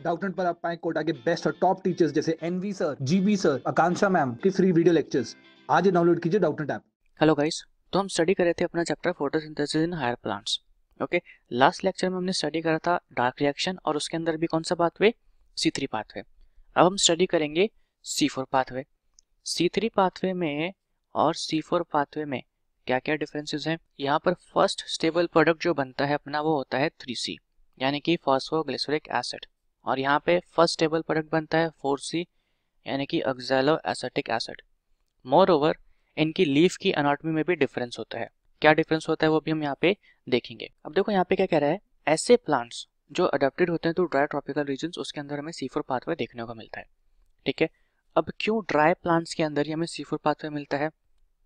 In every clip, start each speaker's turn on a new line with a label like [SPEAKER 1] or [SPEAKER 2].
[SPEAKER 1] Doubtnut पर आप पाएं कोटा के बेस्ट और टॉप टीचर्स जैसे NV sir, GB sir, Akanksha ma'am की फ्री वीडियो लेक्चर्स। आज ही डाउनलोड कीजिए डाउटनेट ऐप।
[SPEAKER 2] हेलो गाइस, तो हम स्टडी कर रहे थे अपना chapter photosynthesis in higher plants. Okay, last lecture में हमने स्टडी करा था डार्क रिएक्शन और उसके अंदर भी कौन सा पाथवे, C3 पाथवे। अब हम स्टडी करेंगे C4 पाथवे। C3 पाथवे में और C4 पाथवे में क्या क्या डिफरेंसेस हैं। यहाँ पर फर्स्ट स्टेबल प्रोडक्ट जो बनता है अपना वो होता है 3C यानी कि फॉस्फोग्लिसरिक एसिड, और यहाँ पे फर्स्ट स्टेबल प्रोडक्ट बनता है 4C यानी कि oxalo acetic acid. More over इनकी लीफ की एनाटॉमी में भी डिफरेंस होता है। क्या डिफरेंस होता है वो भी हम यहाँ पे देखेंगे। अब देखो यहाँ पे क्या कह रहा है, ऐसे प्लांट्स जो अडेप्टेड होते हैं टू ड्राई ट्रॉपिकल रीजन्स, उसके अंदर हमें C4 पाथवे देखने को मिलता है। ठीक है, अब क्यों ड्राई प्लांट्स के अंदर ही हमें C4 पाथवे मिलता है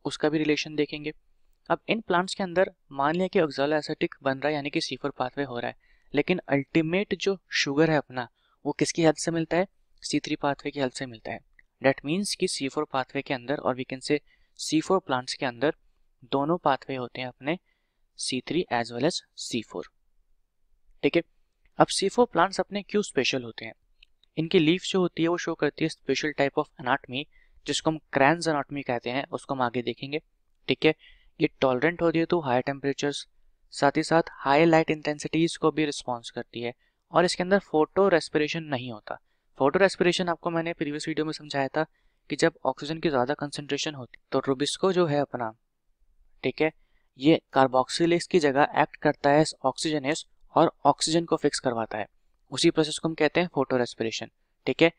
[SPEAKER 2] उसका भी रिलेशन देखेंगे। अब इन प्लांट्स के अंदर मान लिया कि ऑक्सैलो एसिटिक बन रहा है यानी कि C4 पाथवे हो रहा है, लेकिन अल्टीमेट जो शुगर है अपना वो किसकी हेल्प से मिलता है, C3 पाथवे की हेल्प से मिलता है। डेट मीन्स कि C4 पाथवे के अंदर और वी कैन से C4 प्लांट्स के अंदर दोनों पाथवे होते हैं अपने C3 as well as C4। ठीक है, अब C4 प्लांट्स अपने क्यों स्पेशल होते हैं, इनकी लीफ जो होती है वो शो करती है स्पेशल टाइप ऑफ एनाटॉमी जिसको हम क्रैन्स एनाटॉमी कहते हैं, उसको हम आगे देखेंगे। ठीक है, ये टॉलरेंट होती है तो हाई टेम्परेचर्स, साथ ही साथ हाई लाइट इंटेंसिटीज को भी रिस्पॉन्स करती है, और इसके अंदर फोटो रेस्पिरेशन नहीं होता। फोटो रेस्पिरेशन आपको मैंने प्रीवियस वीडियो में समझाया था कि जब ऑक्सीजन की ज़्यादा कंसंट्रेशन होती तो रुबिस्को जो है अपना, ठीक है, ये कार्बोक्सिलेज की जगह एक्ट करता है ऑक्सीजनेस और ऑक्सीजन को फिक्स करवाता है। उसी प्रोसेस को हम कहते हैं फोटो रेस्पिरेशन। ठीक है,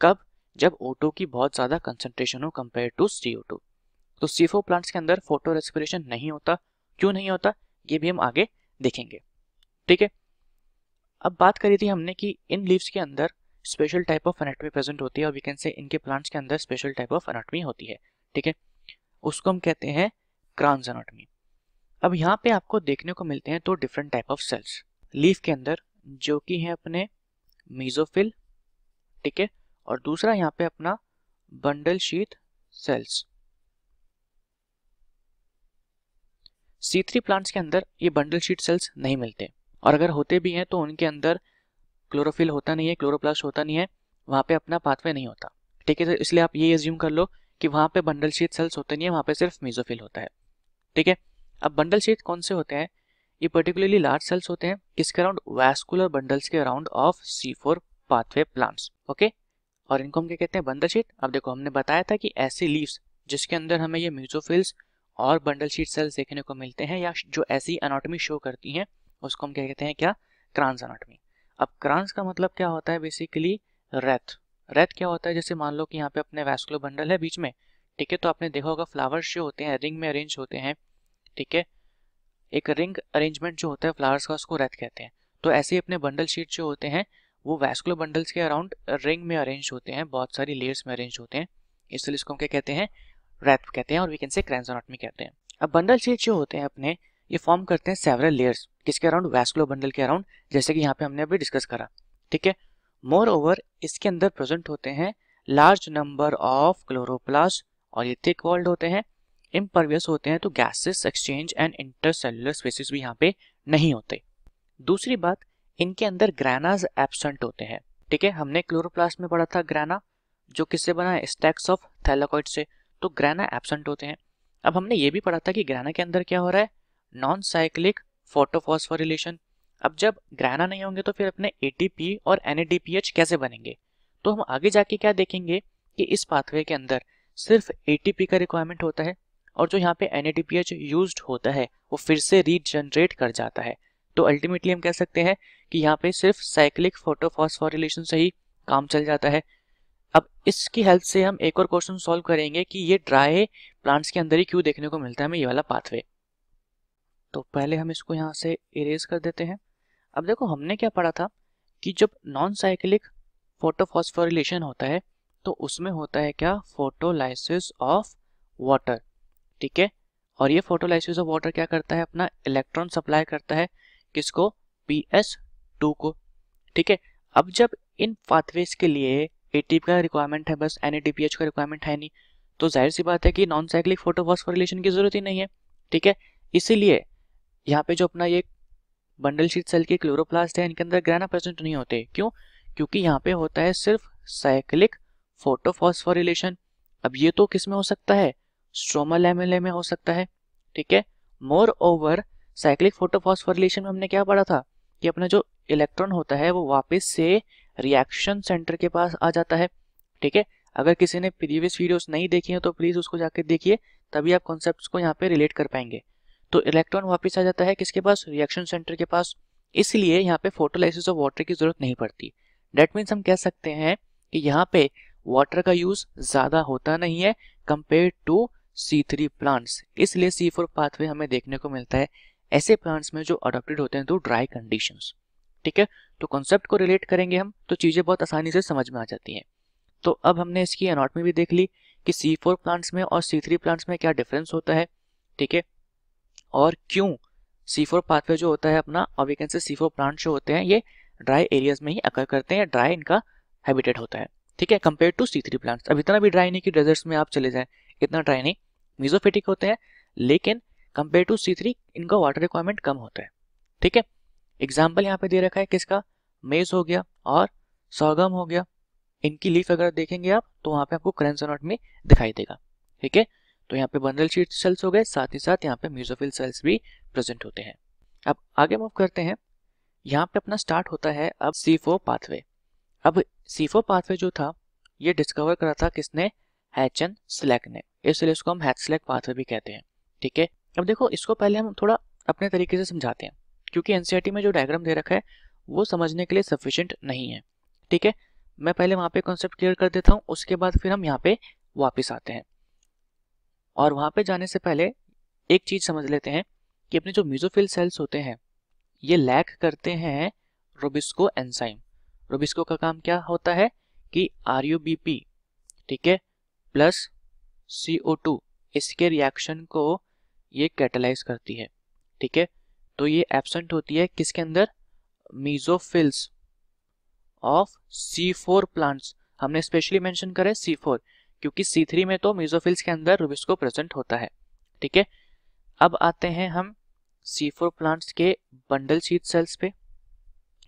[SPEAKER 2] कब, जब O2 की बहुत ज़्यादा कंसंट्रेशन हो कंपेयर टू CO2। तो C4 प्लांट्स के अंदर फोटो रेस्पिरेशन नहीं होता। क्यों नहीं होता ये भी हम आगे देखेंगे। ठीक है, अब बात करी थी हमने कि इन लीव्स के अंदर special type of anatomy present होती है, और वी कैन से इनके प्लांट्स के अंदर स्पेशल टाइप ऑफ एनाटॉमी होती है। ठीक है, उसको हम कहते हैं क्रांस एनाटॉमी। अब यहाँ पे आपको देखने को मिलते हैं दो different type of cells leaf के अंदर, जो कि है अपने मीजोफिल, ठीक है, और दूसरा यहाँ पे अपना bundle sheath sales. C3 plants के अंदर ये बंडल शीट सेल्स नहीं मिलते, और अगर होते भी हैं तो उनके अंदर क्लोरोफिल होता नहीं है, क्लोरोप्लास्ट होता नहीं है, वहाँ पे अपना पाथवे नहीं होता। ठीक है, तो इसलिए आप ये एज्यूम कर लो कि वहाँ पे बंडल शीट सेल्स होते नहीं है, वहाँ पे सिर्फ मेसोफिल होता है। ठीक है, अब बंडल शीट कौन से होते हैं, ये पर्टिकुलरली लार्ज सेल्स होते हैं किसके अराउंड, वैस्कुलर बंडल्स के around of C4 pathway plants. Okay, और इनको हम क्या कहते हैं, बंडल शीट। अब देखो हमने बताया था कि ऐसी लीव्स जिसके अंदर हमें ये मेसोफिल्स और बंडल शीट सेल्स देखने को मिलते हैं, या जो ऐसी एनाटॉमी शो करती हैं, उसको हम क्या कहते हैं, क्या, क्रांस एनाटॉमी। अब क्रांस का मतलब क्या होता है, बेसिकली रेथ। रेथ क्या होता है, जैसे मान लो कि यहाँ पे अपने वैस्कुलर बंडल है बीच में, ठीक है, तो आपने देखा होगा फ्लावर्स जो होते हैं रिंग में अरेंज होते हैं। ठीक है, एक रिंग अरेंजमेंट जो होता है फ्लावर्स का उसको रेथ कहते हैं। तो ऐसे ही अपने बंडल शीट जो होते हैं वो वैस्कुलर बंडल्स के अराउंड रिंग में अरेंज होते हैं, बहुत सारी लेयर्स में अरेंज होते हैं, इसलिए इसको हम क्या कहते हैं, रेथ कहते हैं, और we can say Kranz anatomy कहते हैं। अब बंडल शीट जो होते हैं अपने, ये फॉर्म करते हैं सेवरल लेयर्स किसके अराउंड, वैस्कुलर बंडल के अराउंड, जैसे कि यहाँ पे हमने अभी डिस्कस करा। ठीक है, मोर ओवर इसके अंदर प्रेजेंट होते हैं लार्ज नंबर ऑफ क्लोरोप्लास्ट, और ये थिक वॉल्ड होते हैं, इम्परवियस होते हैं, तो gases exchange and intercellular spaces भी यहाँ पे नहीं होते। दूसरी बात, इनके अंदर ग्रानाज एब्सेंट होते हैं। ठीक है, हमने क्लोरोप्लास्ट में पढ़ा था ग्राना, जो किससे बना है, स्टैक्स ऑफ थैलाकोइड से, तो ग्राना एब्सेंट होते हैं। अब हमने ये भी पढ़ा था कि ग्राना के अंदर क्या हो रहा है, नॉन साइक्लिक फोटोफॉस्फोरिलेशन। अब जब ग्राना नहीं होंगे तो फिर अपने ATP और NADPH कैसे बनेंगे, तो हम आगे जाके क्या देखेंगे कि इस पाथवे के अंदर सिर्फ ATP का रिक्वायरमेंट होता है, और जो यहाँ पे NADPH यूज्ड होता है वो फिर से रीजनरेट कर जाता है। तो अल्टीमेटली हम कह सकते हैं कि यहाँ पे सिर्फ साइक्लिक फोटोफॉस्फोरिलेशन से ही काम चल जाता है। अब इसकी हेल्प से हम एक और क्वेश्चन सॉल्व करेंगे कि ये ड्राई प्लांट्स के अंदर ही क्यों देखने को मिलता है हमें ये वाला पाथवे। तो पहले हम इसको यहाँ से इरेज कर देते हैं। अब देखो हमने क्या पढ़ा था कि जब नॉन साइक्लिक फोटोफॉस्फोरिलेशन होता है तो उसमें होता है क्या, फोटोलाइसिस ऑफ वाटर। ठीक है, और ये फोटोलाइसिस ऑफ वाटर क्या करता है, अपना इलेक्ट्रॉन सप्लाई करता है किसको, PS2 को। ठीक है, अब जब इन पाथवेज के लिए ATP का रिक्वायरमेंट है, बस NADPH का रिक्वायरमेंट है नहीं, तो जाहिर सी बात है कि नॉन साइक्लिक फोटोफॉस्फोरिलेशन की जरूरत ही नहीं है। ठीक है, इसीलिए यहाँ पे जो अपना ये बंडल शीट सेल के क्लोरोप्लास्ट है इनके अंदर ग्राना प्रेजेंट नहीं होते। क्यों, क्योंकि यहाँ पे होता है सिर्फ साइक्लिक फोटोफॉस्फोरिलेशन। अब ये तो किस में हो सकता है, स्ट्रोमा लैमेले में हो सकता है, ठीक है। मोर ओवर साइक्लिक फोटोफॉस्फोरिलेशन में हमने क्या पढ़ा था कि अपना जो इलेक्ट्रॉन होता है वो वापस से रिएक्शन सेंटर के पास आ जाता है, ठीक है। अगर किसी ने प्रीवियस वीडियोस नहीं देखी हैं तो प्लीज उसको जाकर देखिए, तभी आप कॉन्सेप्ट्स को यहाँ पे रिलेट कर पाएंगे। तो इलेक्ट्रॉन वापस आ जाता है किसके पास, रिएक्शन सेंटर के पास, इसलिए यहाँ पे फोटोलाइसिस ऑफ वाटर की जरूरत नहीं पड़ती। डेट मीन्स हम कह सकते हैं कि यहाँ पे वाटर का यूज ज्यादा होता नहीं है कंपेयर टू C3 प्लांट्स, इसलिए C4 पाथवे हमें देखने को मिलता है ऐसे प्लांट्स में जो अडॉप्टेड होते हैं टू ड्राई कंडीशंस, ठीक है। तो कॉन्सेप्ट को रिलेट करेंगे हम तो चीजें बहुत आसानी से समझ में आ जाती हैं। तो अब हमने इसकी एनाटॉमी भी देख ली कि C4 प्लांट्स में और C3 प्लांट्स में क्या डिफरेंस होता है, ठीक है, और क्यों C4 पाथवे जो होता है अपना, और वी कैन से C4 प्लांट जो होते हैं ये ड्राई एरियाज में ही अकर करते हैं, ड्राई इनका हैबिटेट होता है, ठीक है, कंपेयर टू C3 प्लांट्स। अब इतना भी ड्राई नहीं कि डेजर्ट्स में आप चले जाएं, इतना ड्राई नहीं, मीजोफिटिक होते हैं, लेकिन कंपेयर टू C3 इनका वाटर रिक्वायरमेंट कम होता है, ठीक है। एग्जाम्पल यहाँ पे दे रखा है किसका, मेज हो गया और सोरगम हो गया। इनकी लीफ अगर देखेंगे आप तो वहाँ पे आपको करेंस एनाटॉमी दिखाई देगा, ठीक है। तो यहाँ पे बंडल शीट सेल्स हो गए, साथ ही साथ यहाँ पे मेसोफिल सेल्स भी प्रेजेंट होते हैं। अब आगे मूव करते हैं, यहाँ पे अपना स्टार्ट होता है अब C4 पाथवे। अब C4 पाथवे जो था ये डिस्कवर करा था किसने, हैचन स्लैक ने, इसलिए इसको हम हैच-स्लैक पाथवे भी कहते हैं, ठीक है। अब देखो इसको पहले हम थोड़ा अपने तरीके से समझाते हैं, क्योंकि एनसीईआरटी में जो डायग्राम दे रखा है वो समझने के लिए सफिशिएंट नहीं है, ठीक है। मैं पहले वहां पे कॉन्सेप्ट क्लियर कर देता हूँ, उसके बाद फिर हम यहाँ पे वापस आते हैं। और वहां पे जाने से पहले एक चीज समझ लेते हैं कि अपने जो मेसोफिल सेल्स होते हैं ये लैक करते हैं रोबिस्को एंजाइम। रोबिस्को का काम क्या होता है कि RUBP, ठीक है, प्लस CO2 इसके रिएक्शन को ये कैटलाइज करती है, ठीक है। तो ये एब्सेंट होती है किसके अंदर, मेसोफिल्स ऑफ C4 प्लांट्स। हमने स्पेशली मेंशन करा है C4 क्योंकि C3 में तो मेसोफिल्स के अंदर रोबिस्को प्रेजेंट होता है, ठीक है। अब आते हैं हम C4 प्लांट्स के बंडल शीट सेल्स पे।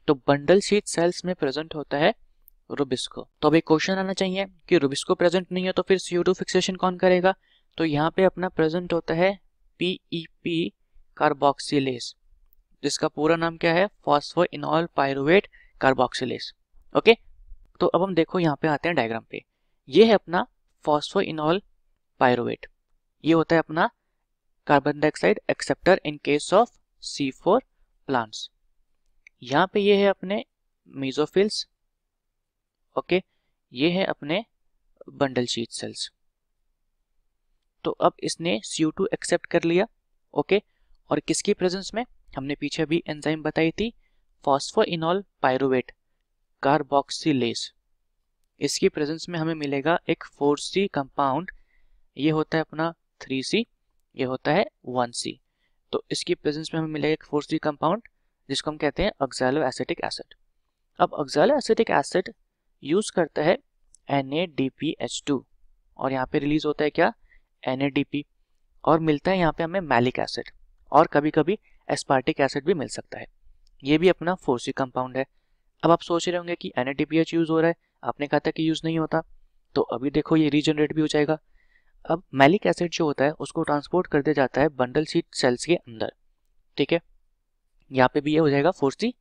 [SPEAKER 2] तो बंडल शीट सेल्स में प्रेजेंट होता है रोबिस्को। तो अब एक क्वेश्चन आना चाहिए कि रोबिस्को प्रेजेंट नहीं है तो फिर CO2 फिक्सेशन कौन करेगा। तो यहाँ पे अपना प्रेजेंट होता है PEP कार्बोक्सिलेज, जिसका पूरा नाम क्या है, फॉस्फोइनॉल पायरुवेट कार्बोक्सिलेज, ओके। तो अब हम देखो यहाँ पे आते हैं डायग्राम पे, ये है अपना फॉस्फोइनॉल पायरुवेट, ये होता है अपना carbon dioxide acceptor in case of C4 plants. यहाँ पे ये है अपने मेसोफिल्स, ओके, ये है अपने बंडल शीट सेल्स। तो अब इसने CO2 एक्सेप्ट कर लिया, ओके, और किसकी प्रेजेंस में, हमने पीछे भी एंजाइम बताई थी, फॉस्फोइनॉल पायरुवेट कार्बोक्सिलेज, इसकी प्रेजेंस में हमें मिलेगा एक 4C कंपाउंड, ये होता है अपना 3C, ये होता है 1C। तो इसकी प्रेजेंस में हमें मिलेगा एक 4C कंपाउंड जिसको हम कहते हैं ऑक्सैलो एसिटिक एसिड। अब ऑक्सैलो एसिटिक एसिड यूज करता है NADPH2 और यहाँ पे रिलीज होता है क्या, NADP, और मिलता है यहाँ पे हमें मैलिक एसिड, और कभी कभी एस्पार्टिक एसिड भी मिल सकता है, ये भी अपना 4C कंपाउंड है। अब आप सोच रहे होंगे कि NADPH यूज हो रहा है, आपने कहा था कि यूज नहीं होता, तो अभी देखो ये रीजनरेट भी हो जाएगा। अब मैलिक एसिड जो होता है उसको ट्रांसपोर्ट कर दिया जाता है बंडल शीट सेल्स के अंदर, ठीक है, यहाँ पे भी ये हो जाएगा 4C।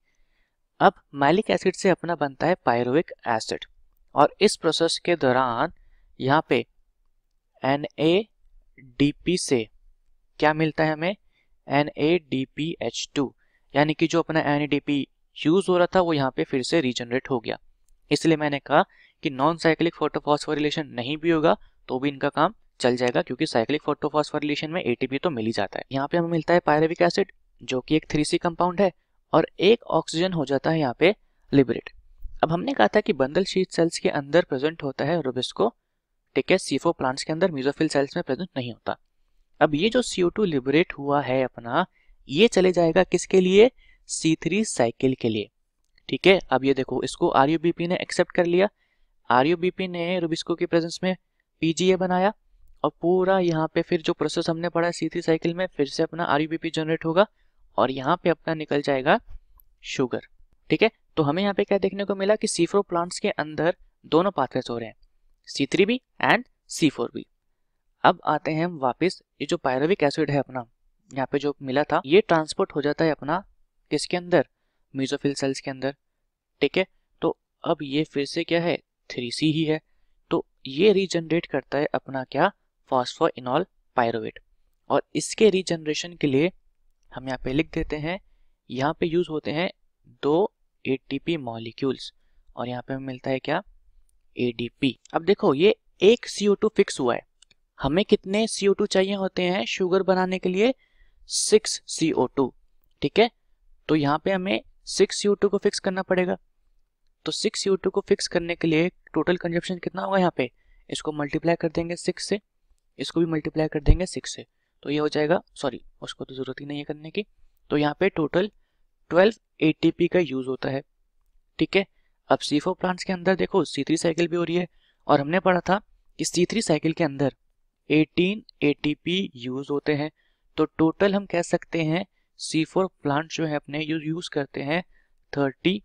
[SPEAKER 2] अब मैलिक एसिड से अपना बनता है पायरुविक एसिड, और इस प्रोसेस के दौरान यहाँ पे NADP से क्या मिलता है हमें, NADPH2, यानी कि जो अपना NADP यूज हो रहा था वो यहाँ पे फिर से रीजनरेट हो गया। इसलिए मैंने कहा कि नॉन साइक्लिक फोटोफॉस्फोरिलेशन नहीं भी होगा तो भी इनका काम चल जाएगा, क्योंकि साइक्लिक फोटोफॉस्फोरिलेशन में ATP तो मिल ही जाता है। यहाँ पे हमें मिलता है पायरुविक एसिड जो कि एक 3C कंपाउंड है, और एक ऑक्सीजन हो जाता है यहाँ पे लिबरेट। अब हमने कहा था कि बंडल शीट सेल्स के अंदर प्रेजेंट होता है रोबिस्को, ठीक है, C4 प्लांट्स के अंदर मेसोफिल सेल्स में प्रेजेंट नहीं होता। अब ये जो CO2 लिबरेट हुआ है अपना, ये चले जाएगा किसके लिए, C3 साइकिल के लिए, ठीक है। अब ये देखो इसको RUBP ने एक्सेप्ट कर लिया, RUBP ने रोबिस्को की प्रेजेंस में PGA बनाया, और पूरा यहाँ पे फिर जो प्रोसेस हमने पढ़ा C3 साइकिल में फिर से अपना RUBP जनरेट होगा, और यहाँ पे अपना निकल जाएगा शुगर, ठीक है। तो हमें यहाँ पे क्या देखने को मिला कि C4 प्लांट्स के अंदर दोनों पाथवेज हो रहे हैं, C3 भी एंड C4 भी। अब आते हैं हम वापस, ये जो पायरुविक एसिड है अपना यहाँ पे जो मिला था, ये ट्रांसपोर्ट हो जाता है अपना किसके अंदर, मेसोफिल सेल्स के अंदर। ठीक है, तो अब ये फिर से क्या है, 3C ही है, तो ये रीजनरेट करता है अपना क्या, फॉस्फोइनॉल पायरुवेट। और इसके रीजनरेशन के लिए हम यहाँ पे लिख देते हैं, यहाँ पे यूज होते हैं 2 ATP मॉलिक्यूल्स और यहाँ पे हमें मिलता है क्या, ADP। अब देखो ये एक CO2 फिक्स हुआ है, हमें कितने CO2 चाहिए होते हैं शुगर बनाने के लिए, 6 CO2। ठीक है, तो यहाँ पे हमें 6 CO2 को फिक्स करना पड़ेगा। तो 6 CO2 को फिक्स करने के लिए टोटल कंजप्शन कितना होगा, यहाँ पे इसको मल्टीप्लाई कर देंगे 6 से, इसको भी मल्टीप्लाई कर देंगे 6 से, तो ये हो जाएगा, सॉरी उसको तो जरूरत ही नहीं है करने की, तो यहाँ पे टोटल 12 ATP का यूज होता है। ठीक है, अब C4 प्लांट्स के अंदर देखो C3 साइकिल भी हो रही है और हमने पढ़ा था कि C3 साइकिल के अंदर 18 ATP यूज होते हैं। तो टोटल हम कह सकते हैं C4 प्लांट जो है अपने यूज करते हैं 30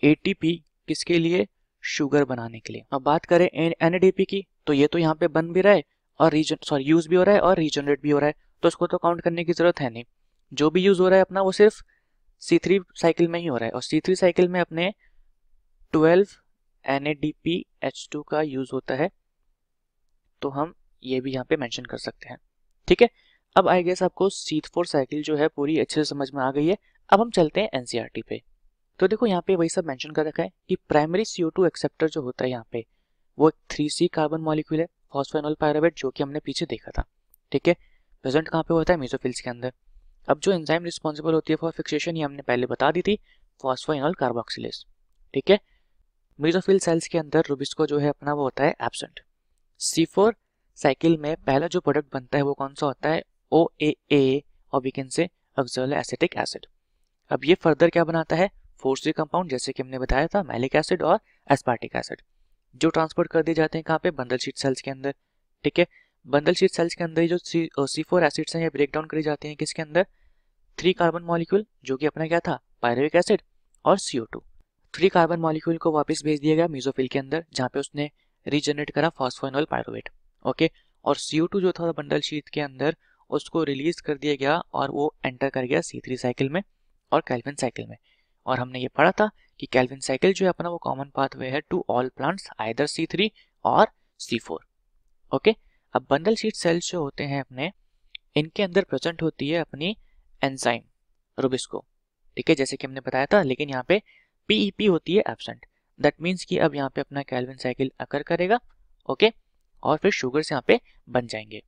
[SPEAKER 2] ATP किसके लिए, शुगर बनाने के लिए। अब बात करें NADP की, तो ये तो यहाँ पे बन भी रहा है और यूज भी हो रहा है और रीजनरेट भी हो रहा है, तो उसको तो काउंट करने की जरूरत है नहीं। जो भी यूज हो रहा है अपना वो सिर्फ C3 साइकिल में ही हो रहा है और C3 साइकिल में अपने 12 NADPH2 का यूज होता है, तो हम ये भी यहाँ पे मेंशन कर सकते हैं। ठीक है, अब आई गेस आपको C4 साइकिल जो है पूरी अच्छे से समझ में आ गई है। अब हम चलते हैं NCERT पे। तो देखो यहाँ पे वही सब मेंशन कर रखा है कि प्राइमरी CO2 एक्सेप्टर जो होता है यहाँ पे वो 3C कार्बन मॉलिक्यूल है, फॉस्फोइनॉल पायरुवेट, जो कि हमने पीछे देखा था। ठीक है, प्रेजेंट कहाँ पे होता है, मेसोफिल्स के अंदर। अब जो एंजाइम रिस्पॉन्सिबल होती है फॉर फिक्सेशन, ये हमने पहले बता दी थी, फॉस्फोइनॉल कार्बोक्सिलेज। ठीक है, मेसोफिल सेल्स के अंदर रुबिस्को जो है अपना वो होता है एब्सेंट। C4 साइकिल में पहला जो प्रोडक्ट बनता है वो कौन सा होता है, OAA और we can say oxaloacetic acid. अब ये फर्दर क्या बनाता है, 4C कंपाउंड, जैसे कि हमने बताया था, मैलिक एसिड और एस्पार्टिक एसिड, जो ट्रांसपोर्ट कर दिए जाते हैं कहाँ पे, बंडल शीट सेल्स के अंदर। ठीक है, बंडल शीट सेल्स के अंदर जो C4 एसिड्स हैं ये ब्रेक डाउन करी जाते हैं किसके अंदर, 3 कार्बन मॉलिक्यूल, जो कि अपना क्या था, पायरुविक एसिड और CO2। 3 कार्बन मॉलिक्यूल को वापस भेज दिया गया मेसोफिल के अंदर, जहाँ पे उसने रीजनरेट करा फॉस्फोइनॉल पायरुवेट। ओके, और CO2 जो था बंडल शीट के अंदर उसको रिलीज कर दिया गया और वो एंटर कर गया C3 साइकिल में और कैल्विन साइकिल में। और हमने ये पढ़ा था कि कैल्विन साइकिल जो है अपना वो कॉमन पाथवे है to all plants, either C3 और C4। ओके, अब बंडल शीट सेल्स जो होते हैं अपने, इनके अंदर प्रेजेंट होती है अपनी एंजाइम रुबिस्को। ठीक है, जैसे कि हमने बताया था, लेकिन यहाँ पे PEP होती है एब्सेंट। दैट मीन्स कि अब यहाँ पे अपना कैल्विन साइकिल अकर करेगा। ओके, और फिर शुगर्स यहाँ पे बन जाएंगे।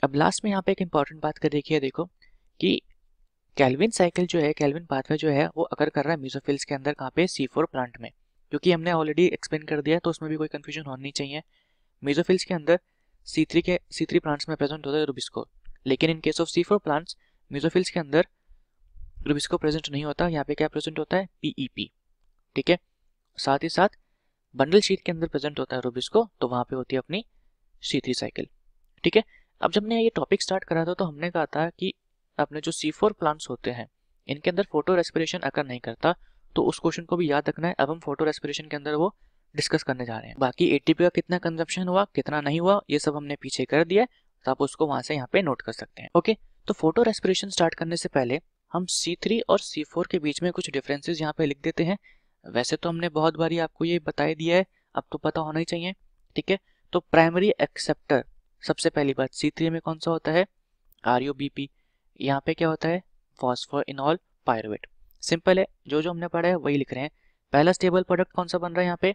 [SPEAKER 2] अब लास्ट में यहाँ पे एक इंपॉर्टेंट बात कर देखिए, देखो कि कैल्विन साइकिल जो है, कैल्विन पाथवे जो है वो अकर कर रहा है मेसोफिल्स के अंदर, कहाँ पे, C4 प्लांट में, क्योंकि हमने ऑलरेडी एक्सप्लेन कर दिया है तो उसमें भी कोई कंफ्यूजन होनी चाहिए। मेसोफिल्स के अंदर C3 प्लांट्स में प्रेजेंट होता है रुबिस्को, लेकिन in case of C4 plants mesophylls के अंदर रुबिस्को प्रेजेंट नहीं होता, यहाँ पे क्या प्रेजेंट होता है, PEP। ठीक है, साथ ही साथ बंडल शीट के अंदर प्रेजेंट होता है रुबिस्को, तो वहां पे होती है अपनी C3 साइकिल। ठीक है, अब जब हमने ये टॉपिक स्टार्ट करा था तो हमने कहा था कि अपने जो C4 प्लांट्स होते हैं इनके अंदर फोटो रेस्पिरेशन अकर नहीं करता, तो उस क्वेश्चन को भी याद रखना है। अब हम फोटो रेस्पिरेशन के अंदर वो डिस्कस करने जा रहे हैं। बाकी ATP का कितना कंजप्शन हुआ, कितना नहीं हुआ, ये सब हमने पीछे कर दिया, तो आप उसको वहां से यहाँ पे नोट कर सकते हैं। ओके, तो फोटो रेस्पिरेशन स्टार्ट करने से पहले हम C3 और C4 के बीच में कुछ डिफरेंसेस यहाँ पे लिख देते हैं। वैसे तो हमने बहुत बारी आपको ये बता दिया है, अब तो पता होना ही चाहिए। ठीक है, तो प्राइमरी एक्सेप्टर सबसे पहली बात C3 में कौन सा होता है, RUBP। यहाँ पे क्या होता है, फॉस्फोइनॉल पायरुवेट। सिंपल है, जो हमने पढ़ा है वही लिख रहे हैं। पहला स्टेबल प्रोडक्ट कौन सा बन रहा है यहाँ पे,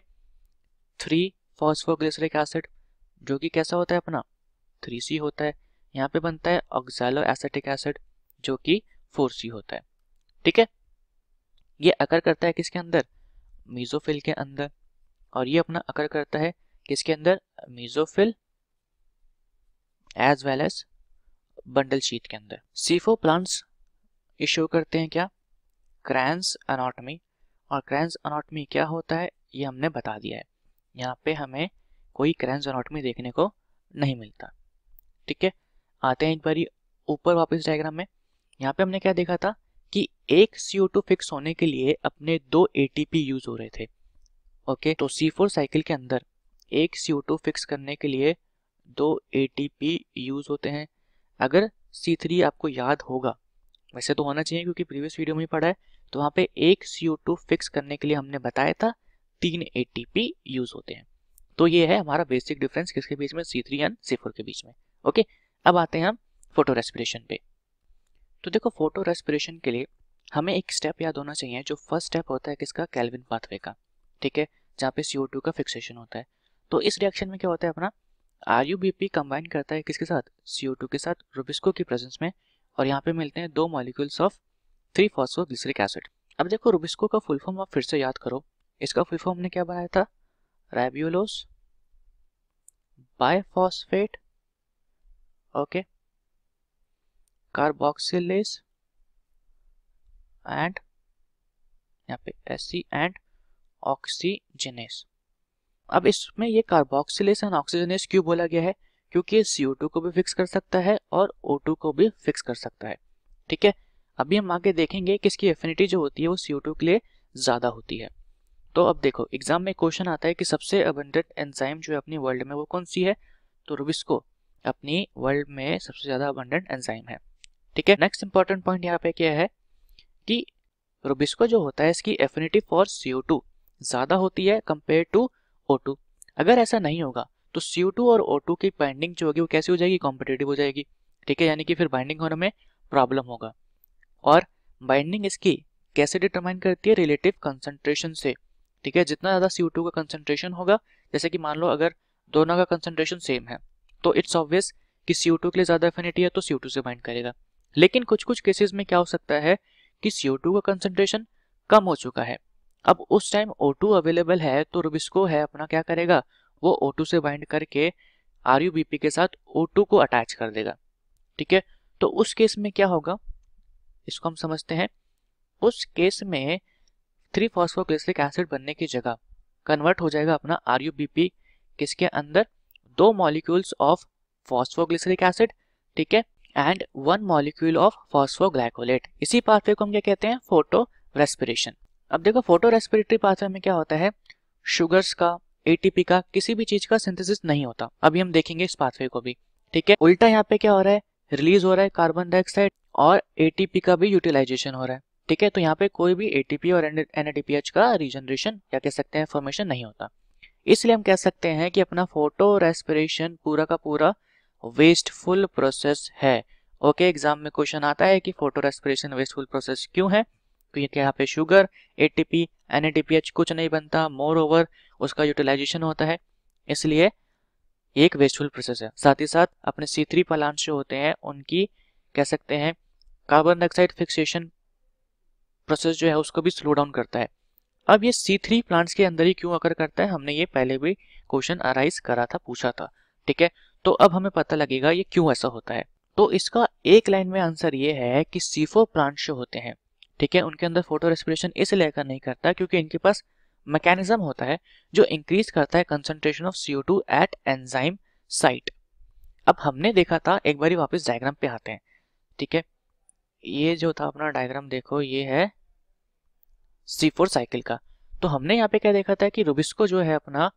[SPEAKER 2] 3 फॉस्फोग्लिसरिक एसिड, जो कि कैसा होता है अपना, 3C होता है। यहाँ पे बनता है ऑक्सैलोएसिटिक एसिड, जो कि 4C होता है। ठीक है, ये अकर करता है किसके अंदर, मेसोफिल के अंदर, और ये अपना अकर करता है किसके अंदर, mesophyll as well as bundle sheath के अंदर। C4 प्लांट्स ये शो करते हैं क्या, क्रैंस एनाटॉमी, और क्रैंस एनाटॉमी क्या होता है ये हमने बता दिया है। यहाँ पे हमें कोई क्रैंस एनाटॉमी देखने को नहीं मिलता। ठीक है, आते हैं एक बारी ऊपर वापस डायग्राम में। यहाँ पे हमने क्या देखा था कि एक CO2 फिक्स होने के लिए अपने 2 ATP यूज हो रहे थे। ओके, तो C4 साइकिल के अंदर एक CO2 फिक्स करने के लिए 2 ATP यूज होते हैं। अगर C3 आपको याद होगा, वैसे तो होना चाहिए क्योंकि प्रीवियस वीडियो में ही पढ़ा है, तो वहाँ पे एक CO2 फिक्स करने के लिए हमने बताया था 3 ATP यूज होते हैं। तो ये है हमारा बेसिक डिफरेंस किसके बीच में, C3 एंड C4 के बीच में। ओके, अब आते हैं हम फोटो रेस्पिरेशन पे। तो देखो, फोटो रेस्पिरेशन के लिए हमें एक स्टेप याद होना चाहिए, जो फर्स्ट स्टेप होता है किसका, केल्विन पाथवे का, ठीक है, जहाँ पे CO2 का फिक्सेशन होता है। तो इस रिएक्शन में क्या होता है, अपना RuBP कंबाइन करता है किसके साथ, CO2 के साथ, रुबिस्को की प्रेजेंस में, और यहाँ पे मिलते हैं 2 मॉलिक्यूल्स ऑफ 3-फॉस्फोग्लिसरिक एसिड। अब देखो, रुबिस्को का फुल फॉर्म आप फिर से याद करो। इसका फुल फॉर्म हमने क्या बनाया था, ribulose biphosphate, okay, carboxylase and यहाँ पे Sc एंड ऑक्सीजनेस। अब इसमें ये कार्बोक्सिलेज एंड ऑक्सीजनेस क्यों बोला गया है, क्योंकि ये CO2 को भी फिक्स कर सकता है और O2 को भी फिक्स कर सकता है, ठीक है। अभी हम आगे देखेंगे कि इसकी एफिनिटी जो होती है वो CO2 के लिए ज्यादा होती है। तो अब देखो, एग्जाम में क्वेश्चन आता है कि सबसे अबंडेंट एंजाइम जो है अपनी वर्ल्ड में वो कौन सी है, तो रुबिस्को अपनी वर्ल्ड में सबसे ज्यादा अबंडेंट एंजाइम है, ठीक है। नेक्स्ट इंपॉर्टेंट पॉइंट यहाँ पे क्या है कि रुबिस्को जो होता है इसकी एफिनिटी फॉर CO2 ज्यादा होती है कंपेयर टू O2। अगर ऐसा नहीं होगा तो CO2 और O2 की बाइंडिंग जो होगी वो कैसी हो जाएगी, कॉम्पिटिटिव हो जाएगी, ठीक है, यानी कि फिर बाइंडिंग होने में प्रॉब्लम होगा। और बाइंडिंग इसकी कैसे डिटरमाइन करती है, रिलेटिव कंसंट्रेशन से, ठीक है। जितना ज्यादा CO2 का कंसंट्रेशन होगा, जैसे कि मान लो अगर दोनों का कंसंट्रेशन सेम है, तो इट्स ऑब्वियस कि CO2 के लिए ज्यादा एफिनिटी है तो CO2 से बाइंड करेगा। लेकिन कुछ कुछ केसेस में क्या हो सकता है कि CO2 का कंसंट्रेशन कम हो चुका है, अब उस टाइम O2 अवेलेबल है, तो रुबिस्को है अपना क्या करेगा, वो O2 से बाइंड करके RuBP के साथ O2 को अटैच कर देगा, ठीक है। तो उस केस में क्या होगा, इसको हम समझते हैं। उस केस में 3-फॉस्फोग्लिसरिक एसिड बनने की जगह कन्वर्ट हो जाएगा अपना RuBP किसके अंदर, 2 मॉलिक्यूल्स ऑफ फॉस्फोग्लिसरिक एसिड, ठीक है, एंड 1 मॉलिक्यूल ऑफ फॉस्फोग्लाइकोलेट। इसी पाथवे को हम क्या कहते हैं, फोटो रेस्पिरेशन। अब देखो, फोटो रेस्पिरेटरी पाथवे में क्या होता है, शुगर्स का, ATP का, किसी भी चीज का सिंथेसिस नहीं होता। अभी हम देखेंगे इस पाथवे को भी, ठीक है। उल्टा यहाँ पे क्या हो रहा है, रिलीज हो रहा है कार्बन डाइऑक्साइड और ATP का भी यूटिलाइजेशन हो रहा है, ठीक है। तो यहाँ पे कोई भी ATP और NADPH का रीजनरेशन या कह सकते हैं फॉर्मेशन नहीं होता। इसलिए हम कह सकते हैं कि अपना फोटो रेस्पिरेशन पूरा का पूरा वेस्टफुल प्रोसेस है। ओके, एग्जाम में क्वेश्चन आता है कि फोटो रेस्पिरेशन वेस्टफुल प्रोसेस क्यों है, क्योंकि यहाँ पे शुगर, ATP, NADPH कुछ नहीं बनता, मोर ओवर उसका यूटिलाइजेशन होता है, इसलिए एक वेस्टफुल प्रोसेस है। साथ ही साथ अपने C3 प्लांट्स जो होते हैं उनकी कह सकते हैं कार्बन डाइऑक्साइड फिक्सेशन प्रोसेस जो है उसको भी स्लो डाउन करता है। अब ये C3 प्लांट्स के अंदर ही क्यों अकर करता है, हमने ये पहले भी क्वेश्चन अराइज करा था, पूछा था, ठीक है। तो अब हमें पता लगेगा ये क्यों ऐसा होता है। तो इसका एक लाइन में आंसर ये है कि C4 प्लांट्स जो होते हैं, ठीक है, उनके अंदर फोटो रेस्पिरेशन इसलिए लेकर नहीं करता क्योंकि इनके पास मैकेनिज्म होता है जो इंक्रीज करता है concentration of CO2 at enzyme site. अब हमने देखा था, एक बारी वापस डायग्राम पे आते हैं, ठीक है। ये जो था अपना डायग्राम देखो, ये है C4 साइकिल का। तो हमने यहाँ पे क्या देखा था कि रुबिस्को जो है अपना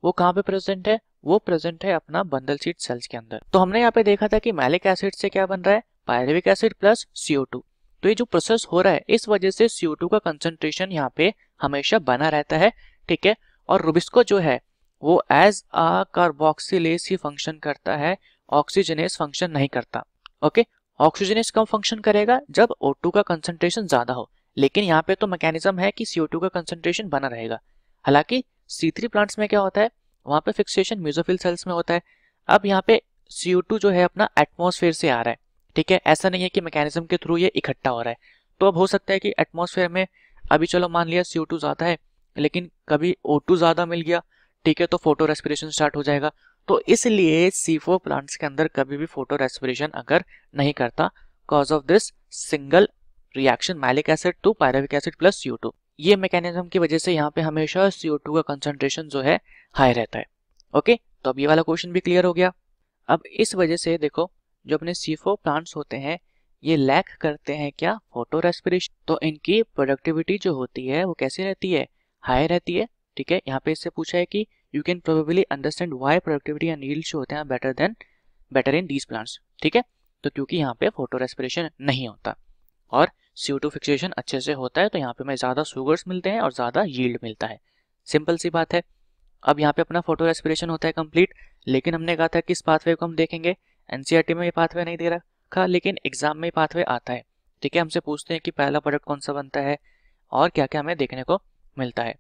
[SPEAKER 2] वो कहाँ पे प्रेजेंट है, वो प्रेजेंट है अपना बंडल शीट सेल्स के अंदर। तो हमने यहाँ पे देखा था कि मैलिक एसिड से क्या बन रहा है, पायरुविक एसिड प्लस CO2। तो ये जो प्रोसेस हो रहा है इस वजह से CO2 का कंसंट्रेशन यहाँ पे हमेशा बना रहता है, ठीक है। और रुबिस्को जो है वो एज अ कार्बोक्सिलेज ही फंक्शन करता है, ऑक्सीजनेस फंक्शन नहीं करता। ओके, ऑक्सीजनेस कम फंक्शन करेगा जब O2 का कंसंट्रेशन ज्यादा हो, लेकिन यहाँ पे तो मैकेनिज्म है कि CO2 का कंसंट्रेशन बना रहेगा। हालांकि C3 प्लांट्स में क्या होता है, वहां पे फिक्सेशन मेसोफिल सेल्स में होता है। अब यहाँ पे CO2 जो है अपना एटमॉस्फेयर से आ रहा है, ठीक है, ऐसा नहीं है कि मैकेनिज्म के थ्रू ये इकट्ठा हो रहा है। तो अब हो सकता है कि एटमॉस्फेयर में अभी चलो मान लिया CO2 ज्यादा है, लेकिन कभी O2 ज्यादा मिल गया, ठीक है, तो फोटो रेस्पिरेशन स्टार्ट हो जाएगा। तो इसलिए C4 प्लांट्स के अंदर कभी भी फोटो रेस्पिरेशन अगर नहीं करता, cause of this single reaction malic acid to pyruvic acid plus CO2। ये मैकेनिज्म की वजह से यहाँ पे हमेशा CO2 का कंसंट्रेशन जो है हाई रहता है। ओके, तो अब ये वाला क्वेश्चन भी क्लियर हो गया। अब इस वजह से देखो, जो अपने C4 प्लांट्स होते हैं ये लैक करते हैं क्या, फोटो रेस्पिरेशन। तो इनकी प्रोडक्टिविटी जो होती है वो कैसी रहती है, हाई रहती है। ठीक है, यहाँ पे इससे पूछा है कि you can probably understand why productivity and yield जो होते हैं बेटर इन दीज प्लांट्स। ठीक है, तो क्योंकि यहाँ पे फोटो रेस्पिरेशन नहीं होता और CO2 फिक्सेशन अच्छे से होता है, तो यहाँ पे हमें ज़्यादा शुगर्स मिलते हैं और ज़्यादा यील्ड मिलता है। सिंपल सी बात है। अब यहाँ पे अपना फोटो रेस्पिरेशन होता है कंप्लीट, लेकिन हमने कहा था कि इस पाथवे को हम देखेंगे। एनसीईआरटी में ये पाथवे नहीं दे रखा, लेकिन एग्जाम में ये पाथवे आता है। ठीक है, हमसे पूछते हैं कि पहला प्रोडक्ट कौन सा बनता है और क्या क्या हमें देखने को मिलता है।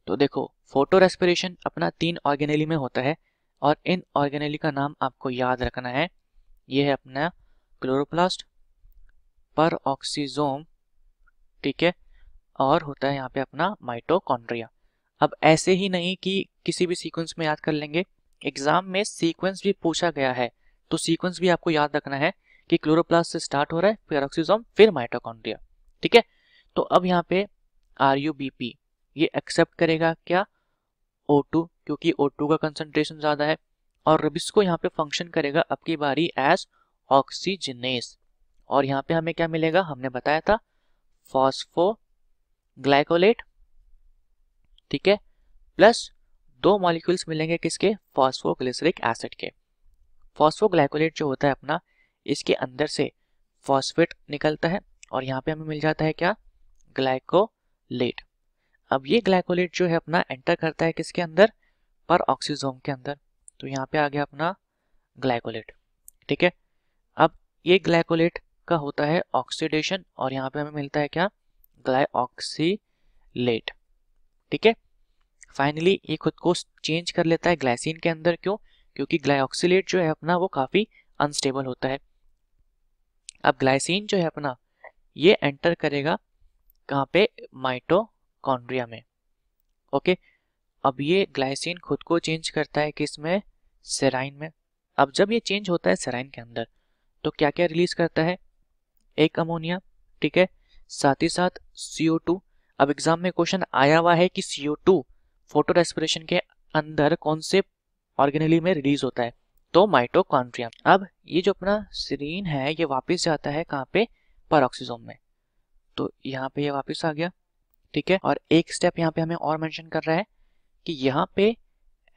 [SPEAKER 2] तो देखो, फोटो रेस्पिरेशन अपना 3 ऑर्गेनेली में होता है और इन ऑर्गेनेली का नाम आपको याद रखना है। ये है अपना क्लोरोप्लास्ट, परऑक्सीजोम, ठीक है, और होता है यहाँ पे अपना माइटोकॉन्ड्रिया। अब ऐसे ही नहीं कि किसी भी सीक्वेंस में याद कर लेंगे, एग्जाम में सीक्वेंस भी पूछा गया है, तो सीक्वेंस भी आपको याद रखना है कि क्लोरोप्लास्ट से स्टार्ट हो रहा है, परऑक्सीजोम, फिर माइटोकॉन्ड्रिया। ठीक है, तो अब यहाँ पे RUBP ये एक्सेप्ट करेगा क्या, O2, क्योंकि O2 का कंसंट्रेशन ज्यादा है, और रबिस्को यहाँ पे फंक्शन करेगा अब की बारी एज ऑक्सीजनेस। और यहाँ पे हमें क्या मिलेगा, हमने बताया था फॉस्फोग्लाइकोलेट, ठीक है, प्लस 2 मॉलिक्यूल्स मिलेंगे किसके, फॉस्फोग्लिसरिक एसिड के। फॉस्फोग्लाइकोलेट जो होता है अपना, इसके अंदर से फॉस्फेट निकलता है और यहाँ पे हमें मिल जाता है क्या, ग्लाइकोलेट। अब ये ग्लाइकोलेट जो है अपना एंटर करता है किसके अंदर, परऑक्सीजोम के अंदर, तो यहाँ पे आ गया अपना ग्लाइकोलेट। ठीक है, अब ये ग्लाइकोलेट का होता है ऑक्सीडेशन और यहाँ पे हमें मिलता है क्या, ग्लाइऑक्सीलेट। ठीक है, फाइनली ये खुद को चेंज कर लेता है ग्लाइसिन के अंदर। क्यों, क्योंकि ग्लाइऑक्सीलेट जो है अपना वो काफी अनस्टेबल होता है। अब ग्लाइसिन जो है अपना ये एंटर करेगा कहाँ पे, माइटोकॉन्ड्रिया में। ओके, अब ये ग्लाइसिन खुद को चेंज करता है किस में, सेराइन में। अब जब ये चेंज होता है सेराइन के अंदर, तो क्या क्या रिलीज करता है, एक अमोनिया, ठीक है, साथ ही साथ CO2। अब एग्जाम में क्वेश्चन आया हुआ है कि CO2 फोटो रेस्पिरेशन के अंदर कौन से ऑर्गेनेली में रिलीज होता है, तो माइटोकॉन्ड्रिया। अब ये जो अपना सेरीन है ये वापस जाता है कहाँ पे, परऑक्सीजोम में, तो यहाँ पे ये वापस आ गया। ठीक है, और एक स्टेप यहाँ पे हमें और मेंशन कर रहा है कि यहाँ पे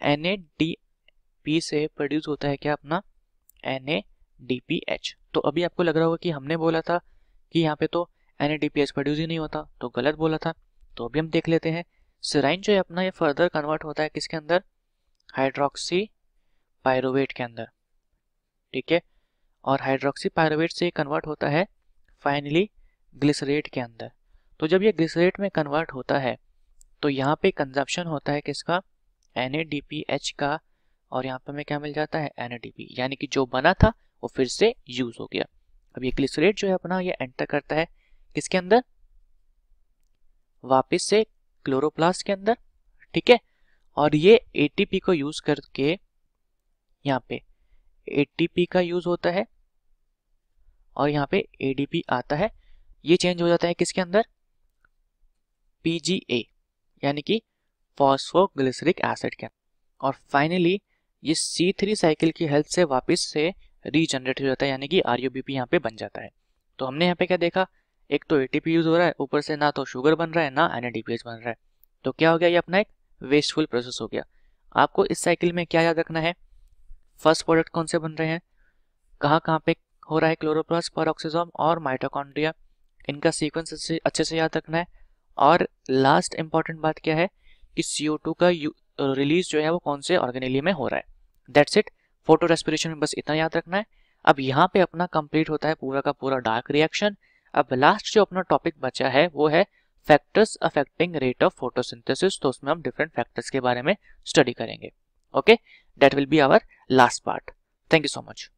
[SPEAKER 2] NADP से प्रोड्यूस होता है क्या अपना, NADPH। तो अभी आपको लग रहा होगा कि हमने बोला था कि यहाँ पे तो NADPH प्रोड्यूस ही नहीं होता, तो गलत बोला था। तो अभी हम देख लेते हैं, सेराइन जो है अपना ये फर्दर कन्वर्ट होता है किसके अंदर, हाइड्रोक्सी पायरुवेट के अंदर। ठीक है, और हाइड्रोक्सी पायरुवेट से कन्वर्ट होता है फाइनली ग्लिसरेट के अंदर। तो जब ये ग्लिसरेट में कन्वर्ट होता है तो यहाँ पे कंजप्शन होता है किसका, NADPH का, और यहाँ पे हमें क्या मिल जाता है, NADP, यानी कि जो बना था वो फिर से यूज हो गया। अब ये ग्लिसरेट जो है अपना ये एंटर करता है किसके अंदर, वापस से क्लोरोप्लास्ट के अंदर। ठीक है, और ये ATP को यूज करके यहाँ पे ATP का यूज होता है और यहाँ पे ADP आता है, ये चेंज हो जाता है किसके अंदर, PGA, यानी कि फॉस्फोग्लिसरिक एसिड के। और फाइनली ये C3 साइकिल की हेल्प से वापस से रीजनरेट हो जाता है, यानी कि RUBP यहाँ पे बन जाता है। तो हमने यहाँ पे क्या देखा, एक तो ATP यूज हो रहा है, ऊपर से ना तो शुगर बन रहा है ना NADPH बन रहा है, तो क्या हो गया, ये अपना एक वेस्टफुल प्रोसेस हो गया। आपको इस साइकिल में क्या याद रखना है, फर्स्ट प्रोडक्ट कौन से बन रहे हैं, कहाँ पे हो रहा है, क्लोरोप्लास्ट, परऑक्सीजोम और माइटोकॉन्ड्रिया, इनका सीक्वेंस अच्छे से याद रखना है। और लास्ट इंपॉर्टेंट बात क्या है कि CO2 का रिलीज जो है वो कौन से ऑर्गेनेली में हो रहा है। दैट्स इट, फोटो रेस्पिरेशन में बस इतना याद रखना है। अब यहाँ पे अपना कंप्लीट होता है पूरा का पूरा डार्क रिएक्शन। अब लास्ट जो अपना टॉपिक बचा है वो है factors affecting rate of photosynthesis. तो उसमें हम डिफरेंट फैक्टर्स के बारे में स्टडी करेंगे। Okay, that will be our last part. Thank you so much.